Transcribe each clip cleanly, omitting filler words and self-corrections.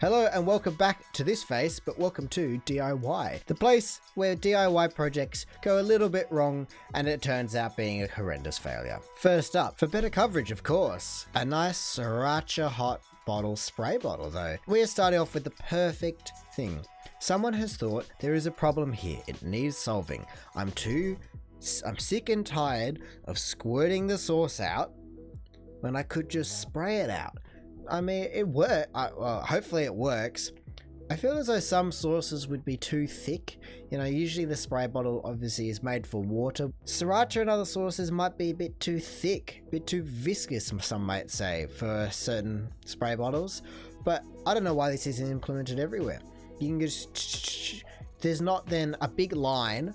Hello and welcome back to this face, but welcome to DIWhy, the place where DIY projects go a little bit wrong and it turns out being a horrendous failure. First up, for better coverage of course, a nice Sriracha hot bottle spray bottle though. We are starting off with the perfect thing. Someone has thought there is a problem here, it needs solving. I'm sick and tired of squirting the sauce out when I could just spray it out. I mean, it worked. Well, hopefully it works. I feel as though some sauces would be too thick. You know, usually the spray bottle obviously is made for water. Sriracha and other sauces might be a bit too thick, a bit too viscous, some might say, for certain spray bottles. But I don't know why this isn't implemented everywhere. You can just... There's not then a big line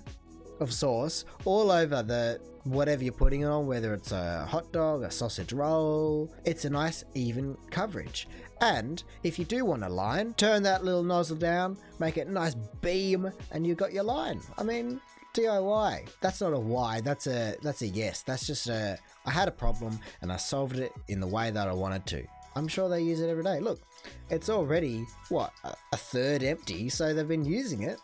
of sauce all over the whatever you're putting it on, whether it's a hot dog, a sausage roll. It's a nice even coverage. And if you do want a line, turn that little nozzle down, make it a nice beam, and you got your line. I mean, DIY. That's not a why, that's a yes. That's just I had a problem and I solved it in the way that I wanted to. I'm sure they use it every day. Look, it's already, what, a third empty, so they've been using it.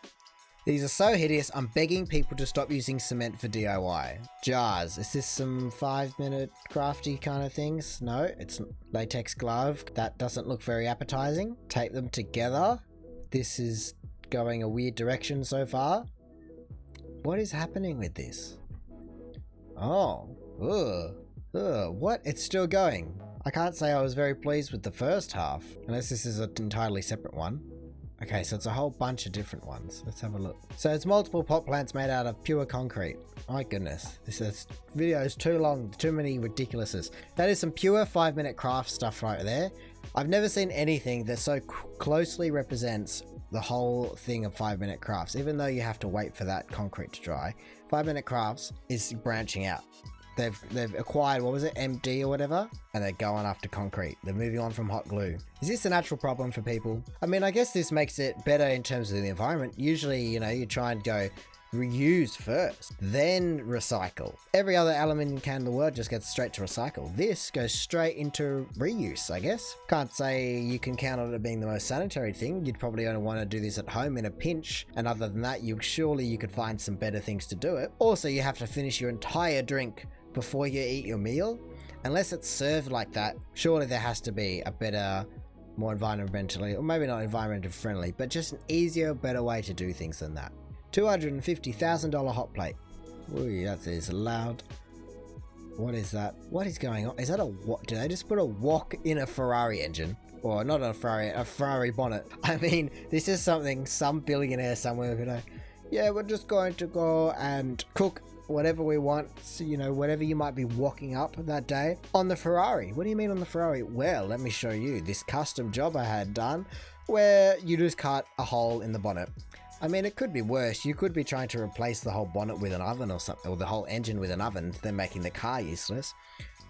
These are so hideous, I'm begging people to stop using cement for DIY. Jars, is this some 5-minute crafty kind of things? No, it's latex glove. That doesn't look very appetizing. Tape them together. This is going a weird direction so far. What is happening with this? Oh, what? It's still going. I can't say I was very pleased with the first half, unless this is an entirely separate one. Okay, so it's a whole bunch of different ones. Let's have a look. So it's multiple pot plants made out of pure concrete. My goodness, this video is too long, too many ridiculouses. That is some pure 5-minute craft stuff right there. I've never seen anything that so closely represents the whole thing of 5-minute crafts. Even though you have to wait for that concrete to dry, 5-minute crafts is branching out. They've acquired, what was it, MD or whatever, and they're going after concrete. They're moving on from hot glue. Is this a natural problem for people? I mean, I guess this makes it better in terms of the environment. Usually, you know, you try and go reuse first, then recycle. Every other aluminium can in the world just gets straight to recycle. This goes straight into reuse, I guess. Can't say you can count on it being the most sanitary thing. You'd probably only want to do this at home in a pinch, and other than that, surely you could find some better things to do it. Also, you have to finish your entire drink before you eat your meal. Unless it's served like that, surely there has to be a better, more environmentally, or maybe not environmentally friendly, but just an easier, better way to do things than that. $250,000 hot plate. Ooh, that is loud. What is that? What is going on? Is that a what? Did they just put a wok in a Ferrari engine? Or not a Ferrari bonnet. I mean, this is something some billionaire somewhere would know. Yeah, we're just going to go and cook whatever we want, so, you know, whatever you might be walking up that day on the Ferrari. What do you mean on the Ferrari? Well, let me show you this custom job I had done where you just cut a hole in the bonnet. I mean, it could be worse. You could be trying to replace the whole bonnet with an oven or something, or the whole engine with an oven, then making the car useless.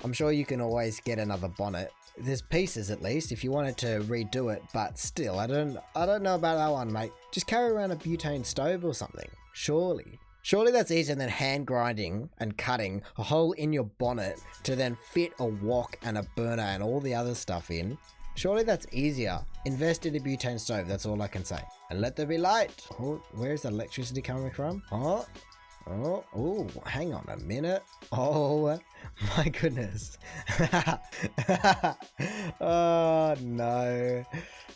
I'm sure you can always get another bonnet. There's pieces at least if you wanted to redo it, but still, I don't know about that one, mate. Just carry around a butane stove or something. Surely that's easier than hand grinding and cutting a hole in your bonnet to then fit a wok and a burner and all the other stuff in. Surely that's easier. Invest in a butane stove, that's all I can say. And let there be light. Oh, where's the electricity coming from? Oh, hang on a minute. Oh my goodness. Oh no.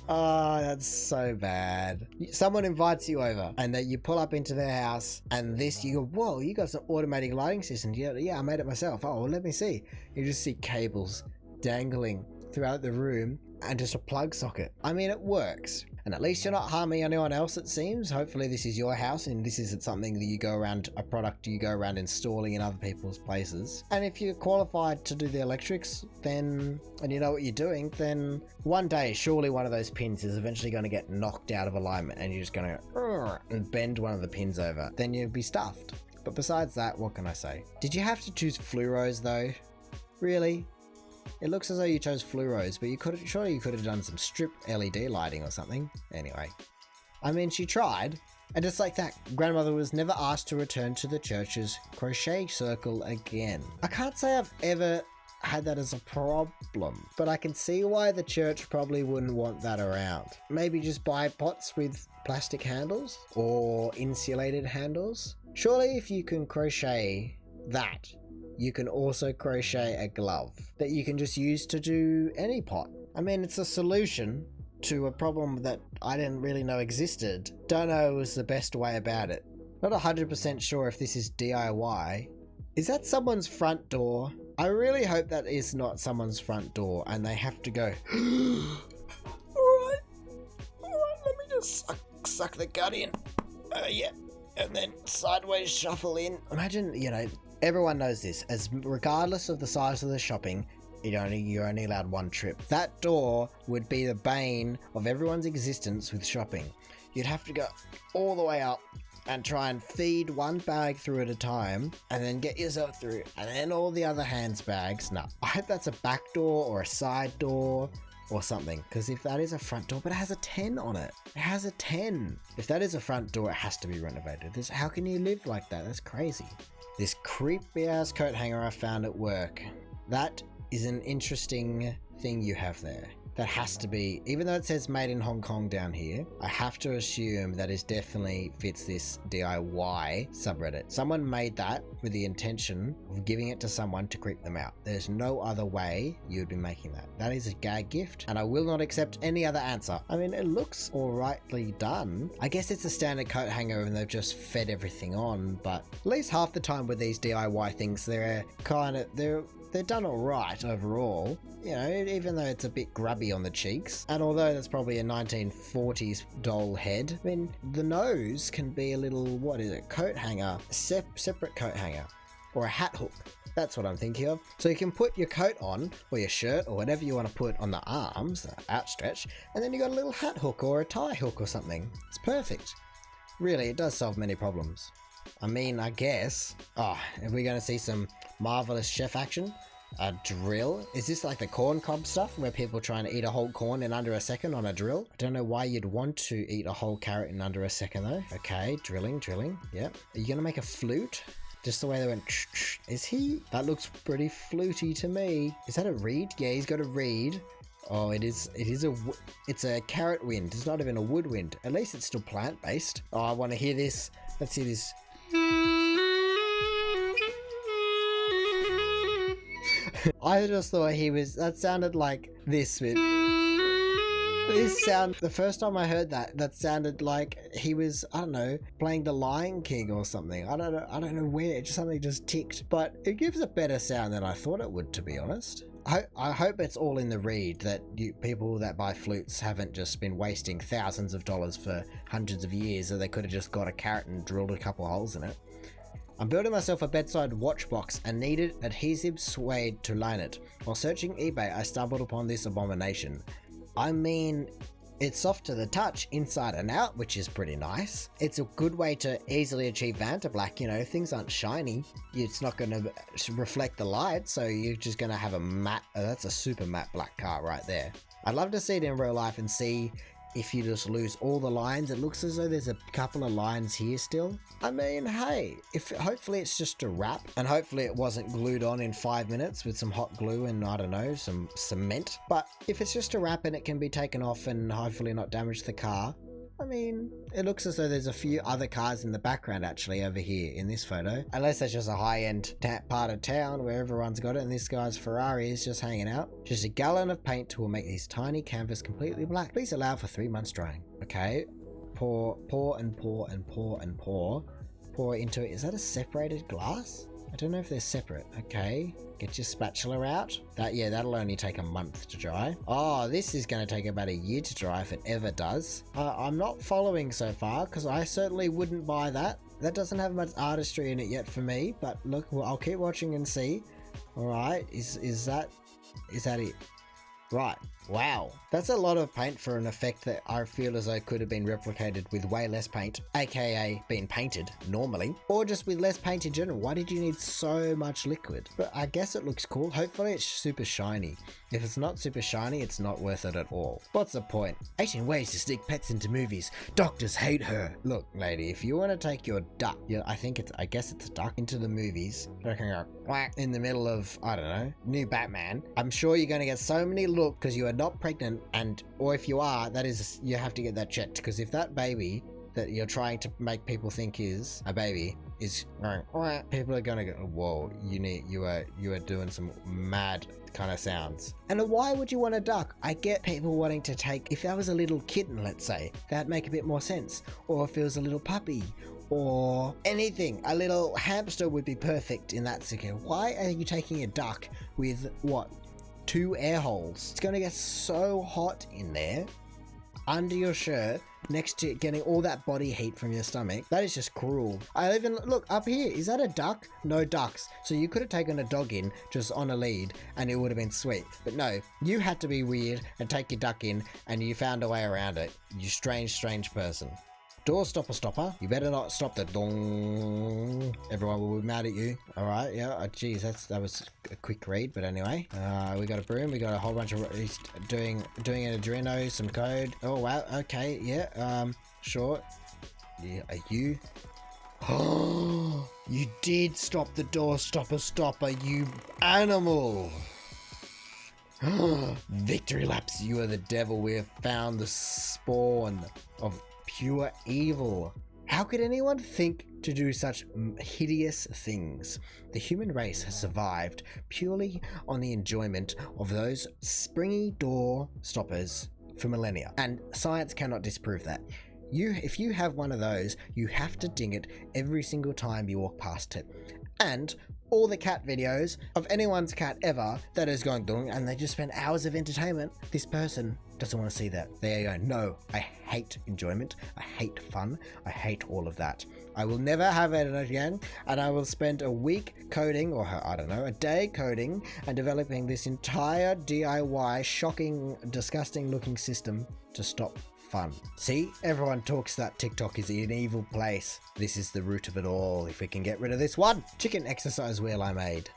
Oh, that's so bad. Someone invites you over and that you pull up into their house and you go, whoa, you got some automatic lighting system. Yeah, I made it myself. Oh, well, let me see. You just see cables dangling throughout the room and just a plug socket. I mean, it works. And at least you're not harming anyone else, it seems. Hopefully this is your house and this isn't something that a product you go around installing in other people's places. And if you're qualified to do the electrics, then, and you know what you're doing, then one day, surely one of those pins is eventually going to get knocked out of alignment and you're just going to and bend one of the pins over. Then you'll be stuffed. But besides that, what can I say? Did you have to choose fluoros though? Really? It looks as though you chose fluoros, but surely you could have done some strip LED lighting or something. Anyway, I mean, she tried, and just like that, grandmother was never asked to return to the church's Crochet Circle again. I can't say I've ever had that as a problem. But I can see why the church probably wouldn't want that around. Maybe just buy pots with plastic handles or insulated handles. Surely if you can crochet that, you can also crochet a glove that you can just use to do any pot. I mean, it's a solution to a problem that I didn't really know existed. Don't know was the best way about it. Not 100% sure if this is DIY. Is that someone's front door? I really hope that is not someone's front door and they have to go, alright, let me just suck the gut in. Yeah, and then sideways shuffle in. Imagine, you know, everyone knows this, as regardless of the size of the shopping, you're only allowed one trip. That door would be the bane of everyone's existence with shopping. You'd have to go all the way up and try and feed one bag through at a time and then get yourself through and then all the other hands bags. No, I hope that's a back door or a side door or something, because if that is a front door, but it has a 10 on it. It has a 10. If that is a front door, it has to be renovated. How can you live like that? That's crazy. This creepy ass coat hanger I found at work. That is an interesting thing you have there. That has to be, even though it says made in Hong Kong down here, I have to assume that it definitely fits this DIY subreddit. Someone made that with the intention of giving it to someone to creep them out. There's no other way you'd be making that. That is a gag gift, and I will not accept any other answer. I mean, it looks alrightly done. I guess it's a standard coat hanger and they've just fed everything on, but at least half the time with these DIY things, they're done alright overall, you know, even though it's a bit grubby on the cheeks. And although that's probably a 1940s doll head, I mean, the nose can be a little, what is it, coat hanger, separate coat hanger, or a hat hook. That's what I'm thinking of. So you can put your coat on, or your shirt, or whatever you want to put on the arms, outstretched, and then you got a little hat hook or a tie hook or something. It's perfect. Really, it does solve many problems. I mean, I guess, are we going to see some marvelous chef action? A drill? Is this like the corn cob stuff where people trying to eat a whole corn in under a second on a drill? I don't know why you'd want to eat a whole carrot in under a second though. Okay, drilling. Yep. Are you going to make a flute? Just the way they went, is he? That looks pretty fluty to me. Is that a reed? Yeah, he's got a reed. Oh, it's a carrot wind. It's not even a woodwind. At least it's still plant-based. Oh, I want to hear this. Let's hear this. I just thought that sounded like this bit. The first time I heard that sounded like he was, I don't know, playing the Lion King or something. I don't know where, something just ticked. But it gives a better sound than I thought it would, to be honest. I hope it's all in the reed, that people that buy flutes haven't just been wasting thousands of dollars for hundreds of years, so they could have just got a carrot and drilled a couple holes in it. I'm building myself a bedside watch box and needed adhesive suede to line it. While searching eBay, I stumbled upon this abomination. I mean, it's soft to the touch inside and out, which is pretty nice. It's a good way to easily achieve Vantablack, you know, things aren't shiny. It's not going to reflect the light, so you're just going to have a matte, that's a super matte black car right there. I'd love to see it in real life and see if you just lose all the lines. It looks as though there's a couple of lines here still. I mean, hey, hopefully it's just a wrap, and hopefully it wasn't glued on in 5 minutes with some hot glue and, I don't know, some cement. But if it's just a wrap and it can be taken off and hopefully not damage the car, I mean, it looks as though there's a few other cars in the background actually over here in this photo. Unless that's just a high-end part of town where everyone's got it and this guy's Ferrari is just hanging out. Just a gallon of paint will make this tiny canvas completely black. Please allow for 3 months drying. Okay. Pour and pour and pour and pour. Pour into it. Is that a separated glass? I don't know if they're separate. Okay. Get your spatula out. That'll only take a month to dry. Oh, this is going to take about a year to dry if it ever does. I'm not following so far because I certainly wouldn't buy that. That doesn't have much artistry in it yet for me, but look, I'll keep watching and see. All right. Is that it? Right. Wow, that's a lot of paint for an effect that I feel as though could have been replicated with way less paint, aka being painted normally, or just with less paint in general. Why did you need so much liquid? But I guess it looks cool. Hopefully it's super shiny. If it's not super shiny, it's not worth it at all. What's the point? 18 ways to sneak pets into movies. Doctors hate her. Look, lady, if you want to take your duck, yeah, I guess it's a duck, into the movies, in the middle of, I don't know, new Batman, I'm sure you're going to get so many looks because you are not pregnant, or if you are, that is, you have to get that checked, because if that baby that you're trying to make people think is a baby is going, people are gonna go, whoa, you are doing some mad kind of sounds. And why would you want a duck? I get people wanting to take, if that was a little kitten, let's say, that'd make a bit more sense, or if it was a little puppy, or anything. A little hamster would be perfect in that situation. Why are you taking a duck with what, 2 air holes? It's going to get so hot in there under your shirt, next to getting all that body heat from your stomach. That is just cruel. I even look up here. Is that a duck? No ducks. So you could have taken a dog in just on a lead and it would have been sweet. But no, you had to be weird and take your duck in, and you found a way around it. You strange person. Doorstopper, you better not stop the dong. Everyone will be mad at you. All right, yeah. Geez, that was a quick read, but anyway. We got a broom. We got a whole bunch of he's doing an Arduino, some code. Oh wow. Okay, yeah. Sure. Yeah, are you? Oh, you did stop the stopper, you animal. Victory laps. You are the devil. We have found the spawn of pure evil. How could anyone think to do such hideous things? The human race has survived purely on the enjoyment of those springy door stoppers for millennia, and science cannot disprove that. If you have one of those, you have to ding it every single time you walk past it. And all the cat videos of anyone's cat ever that is going dong, and they just spend hours of entertainment. This person doesn't want to see that. There you go. No, I hate enjoyment. I hate fun. I hate all of that. I will never have it again, and I will spend a week coding, or I don't know, a day coding and developing this entire DIY shocking, disgusting looking system to stop fun. See, everyone talks that TikTok is an evil place. This is the root of it all. If we can get rid of this one chicken exercise wheel I made.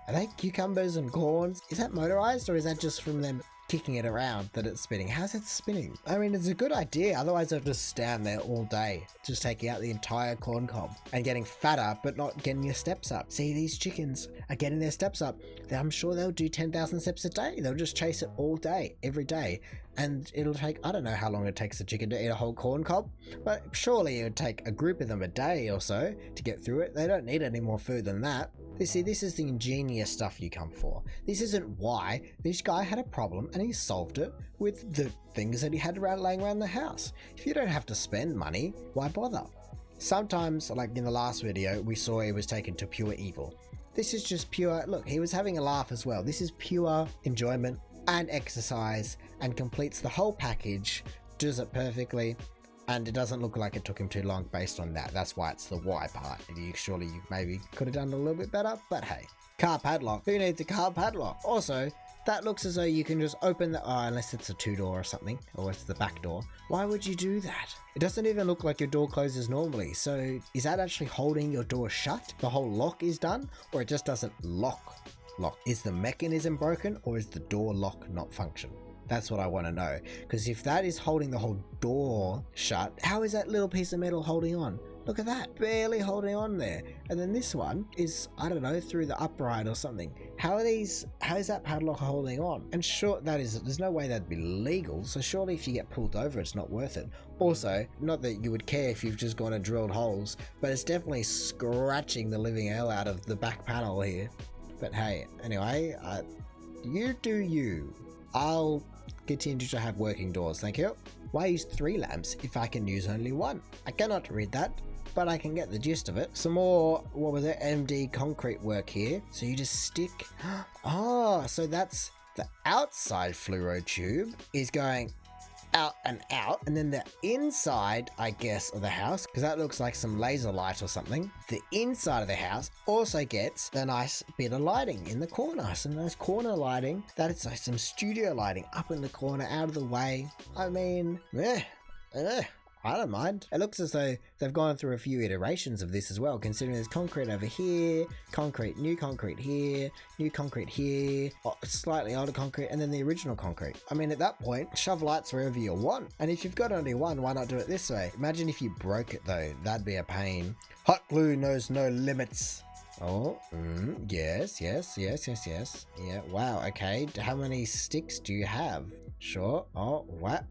Are they cucumbers and corns? Is that motorized, or is that just from them kicking it around that it's spinning? How's it spinning? I mean, it's a good idea. Otherwise, I'll just stand there all day, just taking out the entire corn cob and getting fatter, but not getting your steps up. See, these chickens are getting their steps up. I'm sure they'll do 10,000 steps a day. They'll just chase it all day, every day. And it'll take, I don't know how long it takes a chicken to eat a whole corn cob, but surely it would take a group of them a day or so to get through it. They don't need any more food than that. You see, this is the ingenious stuff you come for. This isn't why. This guy had a problem and he solved it with the things that he had laying around the house. If you don't have to spend money, why bother? Sometimes, like in the last video, we saw he was taken to pure evil. This is just pure, look, he was having a laugh as well. This is pure enjoyment and exercise, and completes the whole package, does it perfectly, and it doesn't look like it took him too long based on that. That's why it's the why part. Surely you maybe could have done it a little bit better, but hey. Car padlock. Who needs a car padlock? Also, that looks as though you can just open the, unless it's a 2-door or something, or it's the back door. Why would you do that? It doesn't even look like your door closes normally. So is that actually holding your door shut? The whole lock is done, or it just doesn't lock? Is the mechanism broken, or is the door lock not function? That's what I want to know, because if that is holding the whole door shut, how is that little piece of metal holding on? Look at that, barely holding on there. And then this one is, I don't know, through the upright or something. How is that padlock holding on? And sure, there's no way that'd be legal, so surely if you get pulled over, it's not worth it. Also, not that you would care if you've just gone and drilled holes, but it's definitely scratching the living hell out of the back panel here. But hey, anyway, you do you. I'll continue to have working doors, thank you. Why use 3 lamps if I can use only 1? I cannot read that, but I can get the gist of it. Some more, what was it, MD concrete work here. So you just stick, oh, so that's the outside fluoro tube is going out and out, and then the inside, I guess, of the house, because that looks like some laser light or something, the inside of the house also gets the nice bit of lighting in the corner, some nice corner lighting. That is like some studio lighting up in the corner, out of the way. I mean, I don't mind. It looks as though they've gone through a few iterations of this as well, considering there's concrete over here, new concrete here, new concrete here, slightly older concrete, and then the original concrete. I mean, at that point, shove lights wherever you want. And if you've got only one, why not do it this way? Imagine if you broke it though, that'd be a pain. Hot glue knows no limits. Oh, yes. Yeah, wow, okay. How many sticks do you have? Sure. Oh, what?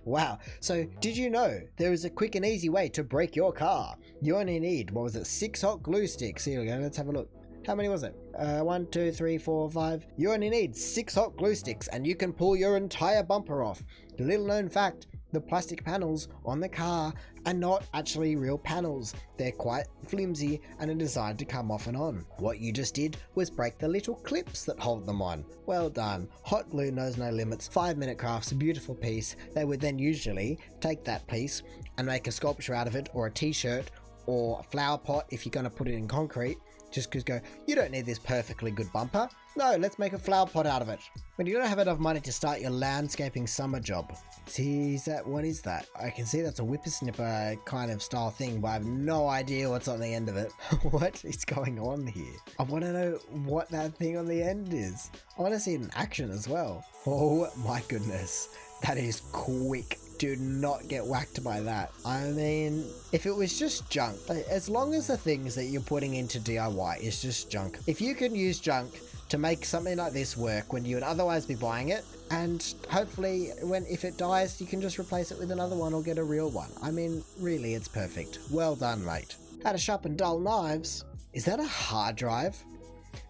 Wow. So did you know there is a quick and easy way to break your car? You only need, 6 hot glue sticks. Here we go, let's have a look. How many was it? 1, 2, 3, 4, 5. You only need 6 hot glue sticks and you can pull your entire bumper off. The little known fact, the plastic panels on the car are not actually real panels. They're quite flimsy and are designed to come off and on. What you just did was break the little clips that hold them on. Well done. Hot glue knows no limits. 5-minute crafts, a beautiful piece. They would then usually take that piece and make a sculpture out of it, or a t-shirt, or a flower pot if you're going to put it in concrete. Just because you don't need this perfectly good bumper. No, let's make a flower pot out of it. When you don't have enough money to start your landscaping summer job. See, what is that? I can see that's a whippersnipper kind of style thing, but I have no idea what's on the end of it. What is going on here? I want to know what that thing on the end is. I want to see it in action as well. Oh my goodness. That is quick. Do not get whacked by that. I mean, if it was just junk, as long as the things that you're putting into DIY is just junk. If you can use junk to make something like this work when you would otherwise be buying it, and hopefully if it dies, you can just replace it with another one or get a real one. I mean, really, it's perfect. Well done, mate. How to sharpen dull knives. Is that a hard drive?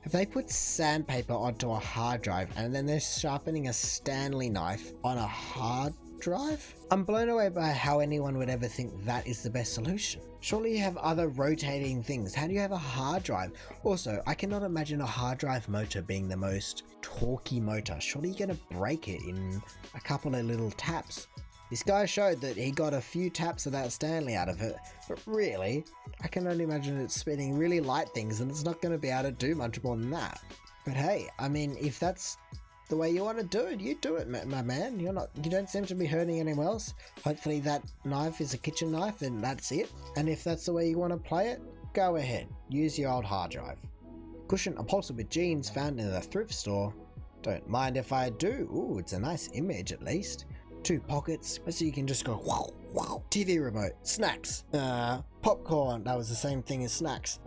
Have they put sandpaper onto a hard drive and then they're sharpening a Stanley knife on a hard drive? I'm blown away by how anyone would ever think that is the best solution. Surely you have other rotating things. How do you have a hard drive? Also, I cannot imagine a hard drive motor being the most torquey motor. Surely you're going to break it in a couple of little taps. This guy showed that he got a few taps of that Stanley out of it, but really, I can only imagine it spinning really light things and it's not going to be able to do much more than that. But hey, I mean, if that's the way you want to do it, you do it, my man. You don't seem to be hurting anyone else. Hopefully that knife is a kitchen knife and that's it. And if that's the way you want to play it, go ahead. Use your old hard drive. Cushion upholstered with jeans found in the thrift store. Don't mind if I do. Ooh, it's a nice image at least. 2 pockets, so you can just go wow, wow. TV remote, snacks, popcorn, that was the same thing as snacks,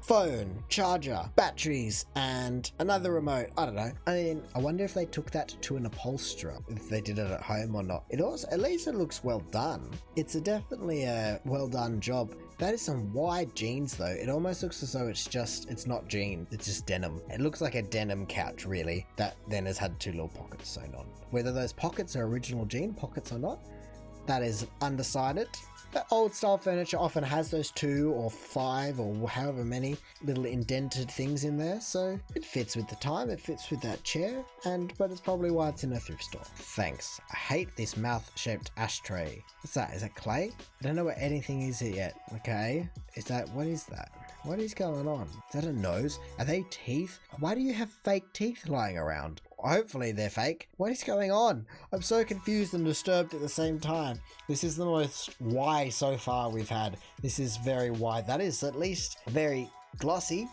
phone, charger, batteries, and another remote. I don't know. I mean, I wonder if they took that to an upholsterer, if they did it at home or not. It also, at least it looks well done. It's definitely a well done job. That is some wide jeans though. It almost looks as though it's not jeans, it's just denim. It looks like a denim couch really, that then has had 2 little pockets sewn on. Whether those pockets are original jean pockets or not, that is undecided. But old style furniture often has those 2 or 5 or however many little indented things in there, so it fits with the time, it fits with that chair, but it's probably why it's in a thrift store. Thanks. I hate this mouth-shaped ashtray. What's that? Is that clay? I don't know what anything is here yet. Okay. What is that? What is going on? Is that a nose? Are they teeth? Why do you have fake teeth lying around? Hopefully they're fake. What is going on? I'm so confused and disturbed at the same time. This is the most why so far we've had. This is very why. That is at least very glossy.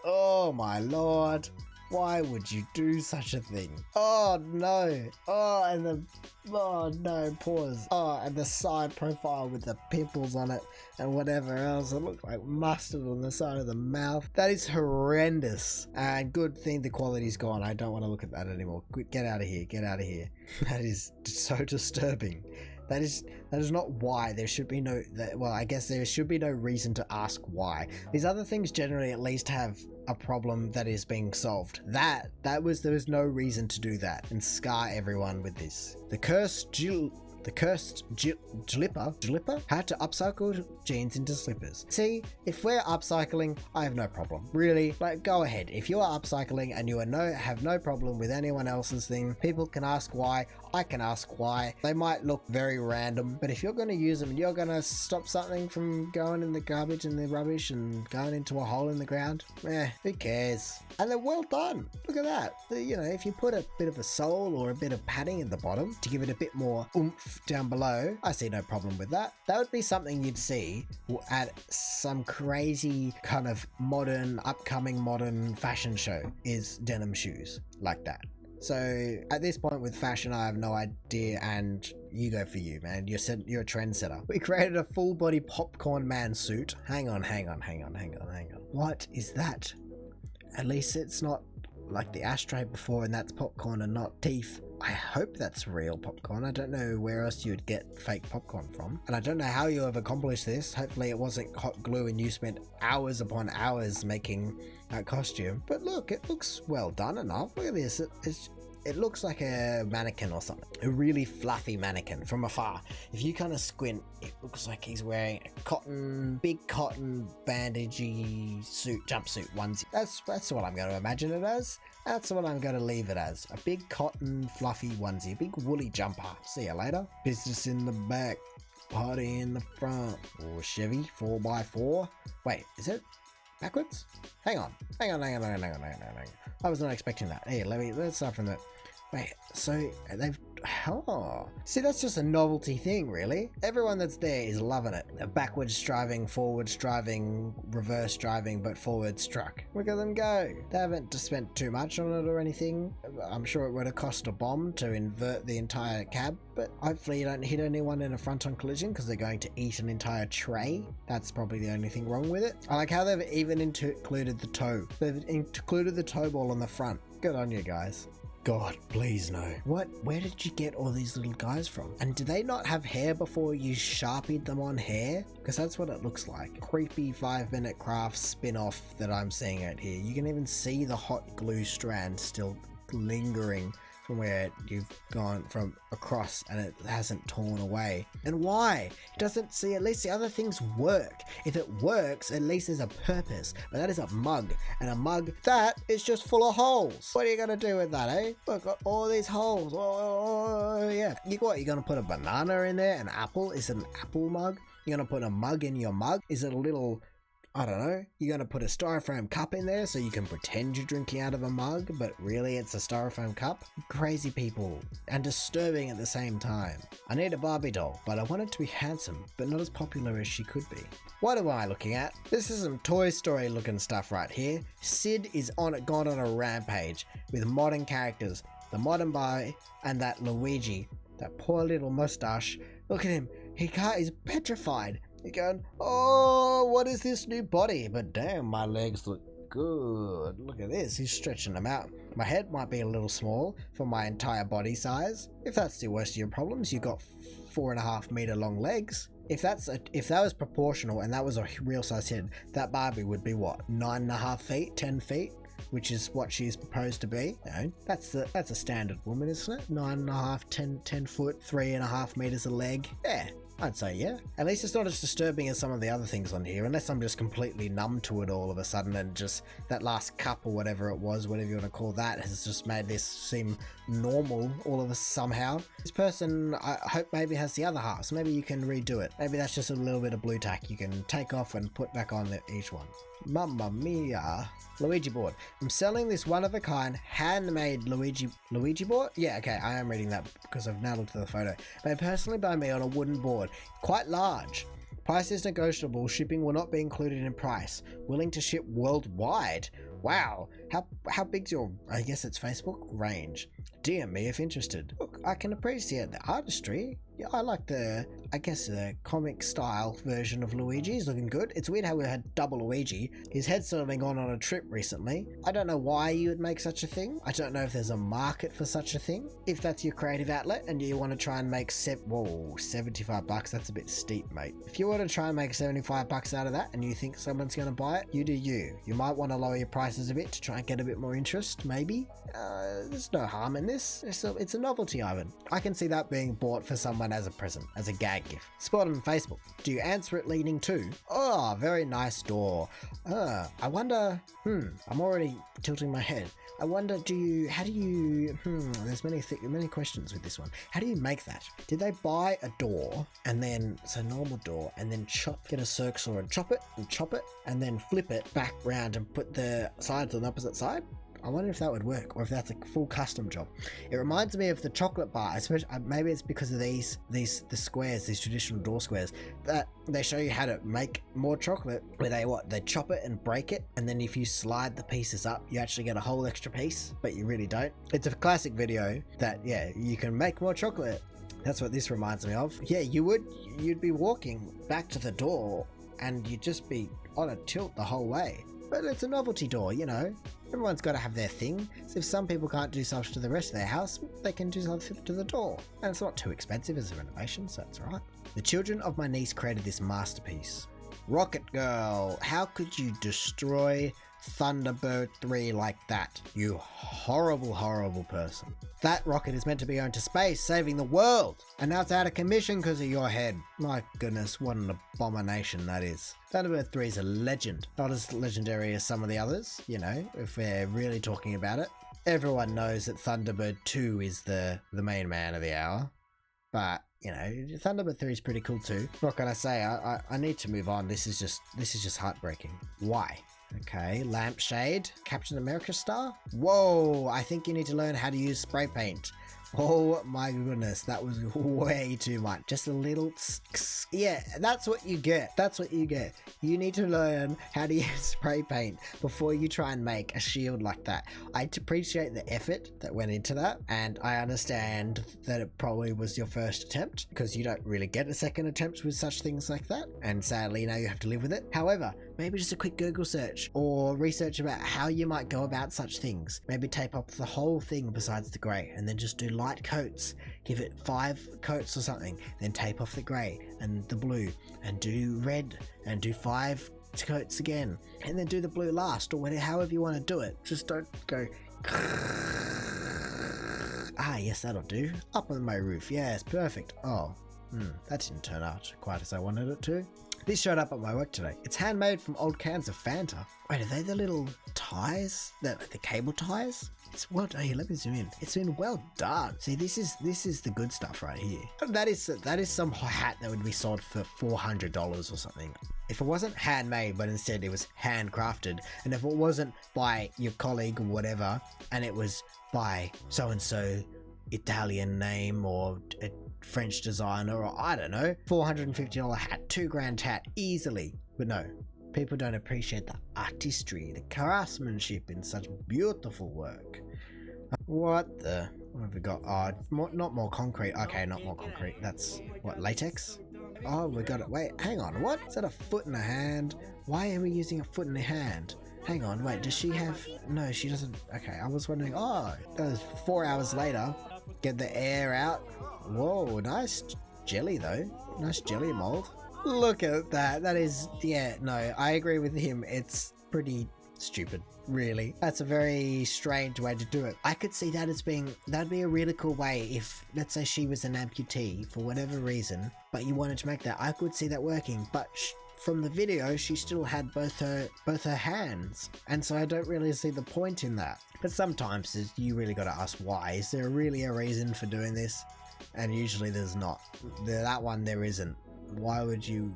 Oh my lord. Why would you do such a thing? Oh no. Oh no, pause. Oh, and the side profile with the pimples on it and whatever else. It looks like mustard on the side of the mouth. That is horrendous. And good thing the quality's gone. I don't want to look at that anymore. Get out of here. Get out of here. That is so disturbing. That is not why. There should be no, well, I guess there should be no reason to ask why. These other things generally at least have a problem that is being solved. There was no reason to do that and scar everyone with this. The cursed Jlipper had to upcycle jeans into slippers. See, if we're upcycling, I have no problem. Really, like, go ahead. If you are upcycling and you have no problem with anyone else's thing, people can ask why. I can ask why. They might look very random, but if you're going to use them, you're going to stop something from going in the garbage and the rubbish and going into a hole in the ground. Who cares? And they're well done. Look at that. You know, if you put a bit of a sole or a bit of padding at the bottom to give it a bit more oomph down below, I see no problem with that. That would be something you'd see at some crazy kind of modern, upcoming modern fashion show, is denim shoes like that. So at this point with fashion, I have no idea, and you go for you, man. You're a trendsetter. We created a full body popcorn man suit. Hang on. What is that? At least it's not like the ashtray before, and that's popcorn and not teeth. I hope that's real popcorn. I don't know where else you'd get fake popcorn from. And I don't know how you have accomplished this. Hopefully it wasn't hot glue and you spent hours upon hours making that costume. But look, it looks well done enough. Look at this. It looks like a mannequin or something. A really fluffy mannequin from afar. If you kind of squint, it looks like he's wearing a big cotton bandagey jumpsuit onesie. That's what I'm going to imagine it as. That's what I'm going to leave it as. A big cotton fluffy onesie, a big woolly jumper. See you later. Business in the back, party in the front. Or Chevy 4x4. Wait, is it backwards? Hang on. I was not expecting that. Here, let's start from the... Wait, so they've... Oh. See, that's just a novelty thing, really. Everyone that's there is loving it. They're backwards driving, forwards driving, reverse driving, but forward struck. Look at them go. They haven't spent too much on it or anything. I'm sure it would have cost a bomb to invert the entire cab, but hopefully you don't hit anyone in a front-on collision because they're going to eat an entire tray. That's probably the only thing wrong with it. I like how they've even included the toe. They've included the toe ball on the front. Good on you guys. God, please no. Where did you get all these little guys from? And do they not have hair before you sharpied them on hair? Because that's what it looks like. Creepy 5-minute craft spin-off that I'm seeing out here. You can even see the hot glue strand still lingering from where you've gone from across, and it hasn't torn away. And why? It doesn't see, at least the other things work. If it works, at least there's a purpose. But that is a mug, and a mug that is just full of holes. What are you gonna do with that, eh? Look, got all these holes. Oh yeah. You're gonna put a banana in there? An apple? Is it an apple mug? You're gonna put a mug in your mug? Is it a little... I don't know, you're going to put a styrofoam cup in there so you can pretend you're drinking out of a mug, but really it's a styrofoam cup? Crazy people, and disturbing at the same time. I need a Barbie doll, but I want it to be handsome, but not as popular as she could be. What am I looking at? This is some Toy Story looking stuff right here. Sid is gone on a rampage with modern characters. The modern Barbie and that Luigi, that poor little mustache. Look at him, he's petrified. You're going, oh, what is this new body? But damn, my legs look good. Look at this, he's stretching them out. My head might be a little small for my entire body size. If that's the worst of your problems, you've got 4.5 meter long legs. If that was proportional and that was a real size head, that Barbie would be what, 9.5 feet, 10 feet? Which is what she's proposed to be. No, that's a standard woman, isn't it? 9.5, 10 foot, 3.5 meters a leg. Yeah, I'd say yeah. At least it's not as disturbing as some of the other things on here, unless I'm just completely numb to it all of a sudden, and just that last cup or whatever it was, whatever you want to call that, has just made this seem normal all of us somehow. This person, I hope maybe has the other half, so maybe you can redo it. Maybe that's just a little bit of blue tack you can take off and put back on each one. Mamma mia. Luigi board. I'm selling this one-of-a-kind handmade Luigi board? Yeah, okay, I am reading that because I've now looked at the photo. Made personally by me on a wooden board. Quite large. Price is negotiable. Shipping will not be included in price. Willing to ship worldwide. Wow. How big's your, I guess it's Facebook, range? DM me if interested. Look, I can appreciate the artistry. Yeah, I like the comic style version of Luigi. He's looking good. It's weird how we had double Luigi. His head's suddenly gone on a trip recently. I don't know why you would make such a thing. I don't know if there's a market for such a thing. If that's your creative outlet and you want to try and make $75, that's a bit steep, mate. If you want to try and make $75 out of that and you think someone's going to buy it, you do you. You might want to lower your prices a bit to try and get a bit more interest, maybe. There's no harm in this. It's a novelty item. I can see that being bought for someone someone as a present, as a gag gift. Spotted on Facebook. Do you answer it leaning to? Oh, very nice door. I wonder, I'm already tilting my head. I wonder, how do you, there's many questions with this one. How do you make that? Did they buy a door and then, so normal door, and then get a circle and chop it, and then flip it back round and put the sides on the opposite side? I wonder if that would work, or if that's a full custom job. It reminds me of the chocolate bar, especially maybe it's because of the squares, these traditional door squares, that they show you how to make more chocolate, where they chop it and break it, and then if you slide the pieces up, you actually get a whole extra piece, but you really don't. It's a classic video that, yeah, you can make more chocolate. That's what this reminds me of. Yeah, you'd be walking back to the door, and you'd just be on a tilt the whole way. But it's a novelty door, you know. Everyone's got to have their thing. So if some people can't do stuff to the rest of their house, they can do something to the door. And it's not too expensive as a renovation, so that's right. The children of my niece created this masterpiece. Rocket Girl, how could you destroy Thunderbird 3 like that? You horrible, horrible person. That rocket is meant to be going to space, saving the world. And now it's out of commission because of your head. My goodness, what an abomination that is. Thunderbird 3 is a legend. Not as legendary as some of the others, you know, if we're really talking about it. Everyone knows that Thunderbird 2 is the main man of the hour. But, you know, Thunderbird 3 is pretty cool too. What can I say? I need to move on. This is just heartbreaking. Why? Okay, lampshade, Captain America star. Whoa, I think you need to learn how to use spray paint. Oh my goodness, that was way too much. Just a little, yeah, that's what you get. That's what you get. You need to learn how to use spray paint before you try and make a shield like that. I appreciate the effort that went into that, and I understand that it probably was your first attempt, because you don't really get a second attempt with such things like that, and sadly now you have to live with it. However, maybe just a quick Google search or research about how you might go about such things. Maybe tape up the whole thing besides the grey, and then just do light coats. Give it 5 coats or something, then tape off the grey and the blue, and do red, and do 5 coats again, and then do the blue last, or whatever, however you want to do it. Just don't go ah, yes, that'll do. Up on my roof, yes, perfect. Oh, that didn't turn out quite as I wanted it to. This showed up at my work today. It's handmade from old cans of Fanta. Wait, are they the little ties? The cable ties? It's well done. Here, let me zoom in. It's been well done. See, this is the good stuff right here. That is some hat that would be sold for $400 or something. If it wasn't handmade, but instead it was handcrafted, and if it wasn't by your colleague or whatever, and it was by so-and-so Italian name or a French designer, or I don't know, $450 hat, $2,000 hat, easily. But no, people don't appreciate the artistry, the craftsmanship in such beautiful work. What have we got? Oh, not more concrete. Okay, not more concrete. That's what, latex? Oh, we got it. Wait, hang on. What? Is that a foot and a hand? Why are we using a foot and a hand? Hang on, wait, does she have... No, she doesn't... Okay, I was wondering... Oh, that was 4 hours later. Get the air out. Whoa, nice jelly though. Nice jelly mold. Look at that. That is... Yeah, no, I agree with him. It's pretty stupid, really. That's a very strange way to do it. I could see that as being... That'd be a really cool way if, let's say she was an amputee for whatever reason, but you wanted to make that. I could see that working, but... From the video, she still had both her hands, and so I don't really see the point in that. But sometimes you really got to ask why. Is there really a reason for doing this? And usually there's not. That one there isn't. Why would you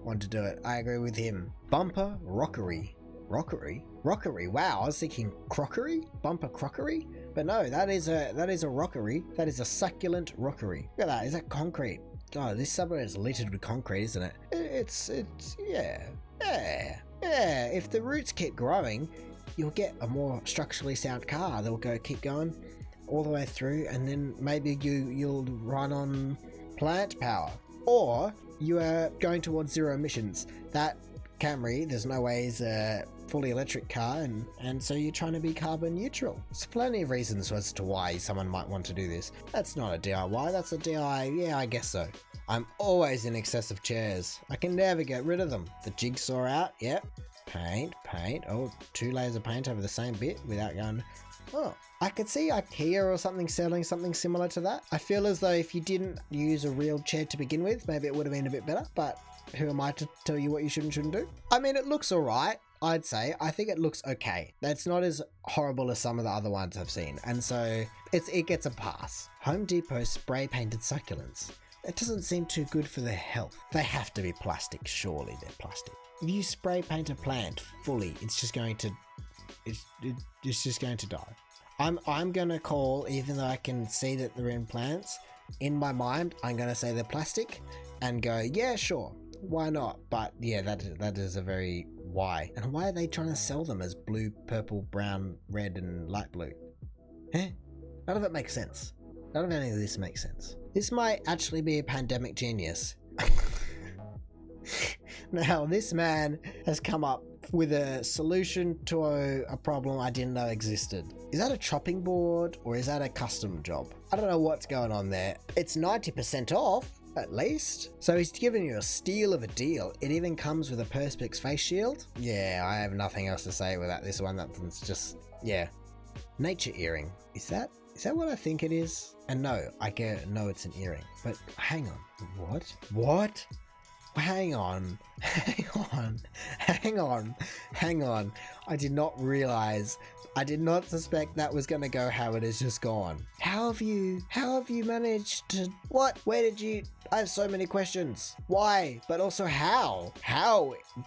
want to do it? I agree with him. Bumper Rockery. Rockery. Wow, I was thinking crockery? Bumper crockery? But no, that is a rockery. That is a succulent rockery. Look at that. Is that concrete? God, this subway is littered with concrete, isn't it? It's yeah. If the roots keep growing, you'll get a more structurally sound car that will keep going all the way through, and then maybe you'll run on plant power, or you are going towards zero emissions. That Camry, there's no way is a fully electric car, and so you're trying to be carbon neutral. There's plenty of reasons as to why someone might want to do this. That's not a DIY, that's a DIY, yeah, I guess so. I'm always in excess of chairs. I can never get rid of them. The jigsaw out, yep. Paint. Oh, 2 layers of paint over the same bit without going Oh, I could see IKEA or something selling something similar to that. I feel as though if you didn't use a real chair to begin with, maybe it would have been a bit better, but who am I to tell you what you should and shouldn't do? I mean, it looks all right, I'd say. I think it looks okay. It's not as horrible as some of the other ones I've seen, and so it gets a pass. Home Depot spray painted succulents. It doesn't seem too good for their health. They have to be plastic, surely they're plastic. If you spray paint a plant fully, it's just going to die. I'm gonna call, even though I can see that they're in plants, in my mind, I'm gonna say they're plastic and go, yeah, sure, why not? But yeah, that is a very why. And why are they trying to sell them as blue, purple, brown, red, and light blue? Eh? None of it makes sense. None of any of this makes sense. This might actually be a pandemic genius. Now, this man has come up with a solution to a problem I didn't know existed. Is that a chopping board or is that a custom job? I don't know what's going on there. It's 90% off, at least. So he's giving you a steal of a deal. It even comes with a Perspex face shield. Yeah, I have nothing else to say without this one. That's just, yeah. Nature earring. Is that what I think it is? And no, I know it's an earring. But hang on. What? What? Hang on. I did not suspect that was going to go how it has just gone. How have you managed to, what? Where did you, I have so many questions. Why? But also how?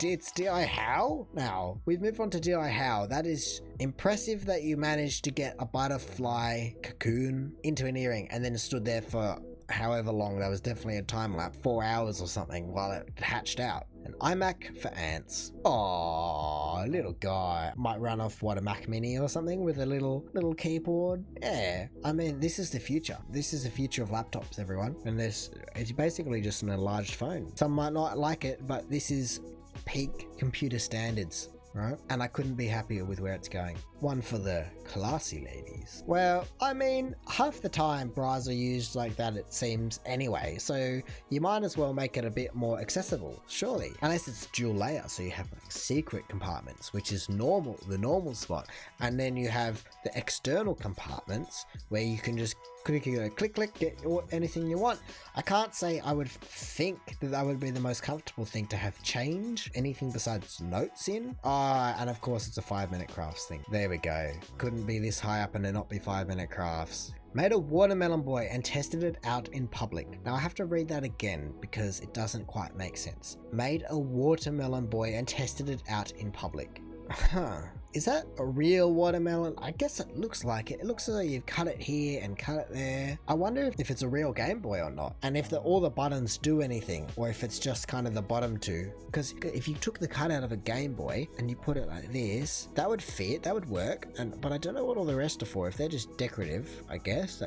It's DIY how? Now, we've moved on to DIY how. That is impressive that you managed to get a butterfly cocoon into an earring and then stood there for however long. That was definitely a time lapse, 4 hours or something, while it hatched out. An iMac for ants. Aww, little guy. Might run off, what, a Mac Mini or something with a little keyboard? Yeah, I mean, this is the future. This is the future of laptops, everyone. And it's basically just an enlarged phone. Some might not like it, but this is peak computer standards, right? And I couldn't be happier with where it's going. One for the classy ladies. Well, I mean, half the time bras are used like that, it seems, anyway, so you might as well make it a bit more accessible, surely. Unless it's dual layer, so you have like secret compartments, which is the normal spot, and then you have the external compartments where you can just click, get anything you want. I can't say I would think that would be the most comfortable thing to have change anything besides notes in. And of course it's a 5-minute crafts thing. There we go. Couldn't be this high up and it not be 5-minute crafts. Made a watermelon boy and tested it out in public. Now I have to read that again because it doesn't quite make sense. Made a watermelon boy and tested it out in public. Huh. Is that a real watermelon? I guess it looks like it. It looks as though you've cut it here and cut it there. I wonder if it's a real Game Boy or not, and if all the buttons do anything, or if it's just kind of the bottom two. Because if you took the cut out of a Game Boy and you put it like this, that would fit, that would work. But I don't know what all the rest are for. If they're just decorative, I guess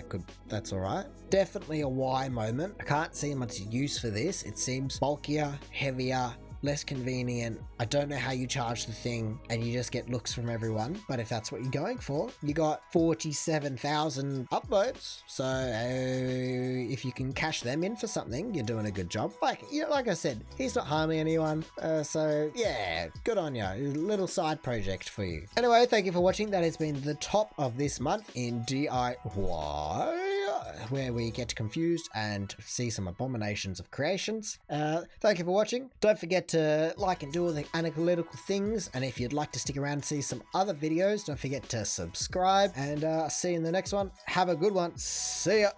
that's all right. Definitely a why moment. I can't see much use for this. It seems bulkier, heavier, less convenient. I don't know how you charge the thing and you just get looks from everyone, but if that's what you're going for, you got 47,000 upvotes, so if you can cash them in for something, you're doing a good job. Like I said, he's not harming anyone, so yeah, good on you. A little side project for you. Anyway, thank you for watching. That has been the top of this month in DIWhy, where we get confused and see some abominations of creations. Thank you for watching. Don't forget to like and do all the analytical things, and if you'd like to stick around and see some other videos, don't forget to subscribe, and see you in the next one. Have a good one. See ya.